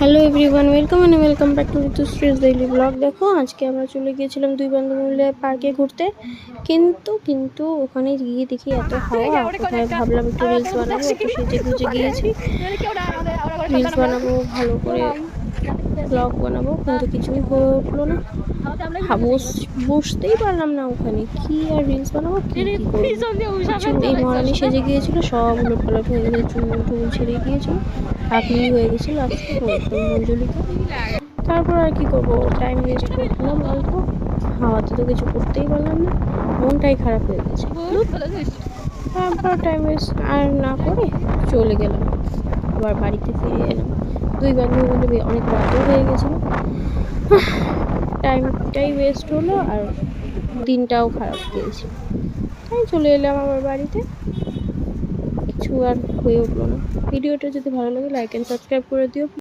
Hello everyone, welcome back to Ritushree's daily blog. দেখো, আজকে আমরা চলে গিয়েছিলাম দুই বান্ধবী মিলে পার্কে ঘুরতে। কিন্তু ওখানে গিয়ে দেখি এত হাওয়া, কোথায় ভাবলাম একটু রিলস বানাবো, তো সেজে গুজে গিয়েছি রিলস বানাবো, ভালো করে ব্লগ বানাবো, কিন্তু কিছুই হয়ে উঠলো না। বসতেই পারলাম না ওখানে, কি আর রিলস বানাবো, কি করবো কিছু। এই মহারানী সেজে গিয়েছিল, সব উলট পালট হয়ে গেছে, চুল টুল ছেড়ে গিয়েছিল, পাগলি হয়ে গেছিল আজকে মঞ্জুলিকা। তারপর আর কি করবো, টাইম ওয়েস্ট করলাম অল্প, হাওয়াতে তো কিছু করতেই পারলাম না, মনটাই খারাপ হয়ে গেছে। তারপর টাইম ওয়েস্ট আর না করে চলে গেলাম, আবার বাড়িতে ফিরে এলাম। দুই বান্ধবী মিলে অনেক রাতও হয়ে গেছিলো, টাইমটাই ওয়েস্ট হলো আর দিনটাও খারাপ গিয়েছে। তাই চলে এলাম আবার বাড়িতে, কিছু আর হয়ে উঠলো না। ভিডিওটা যদি ভালো লাগে লাইক অ্যান্ড সাবস্ক্রাইব করে দিও।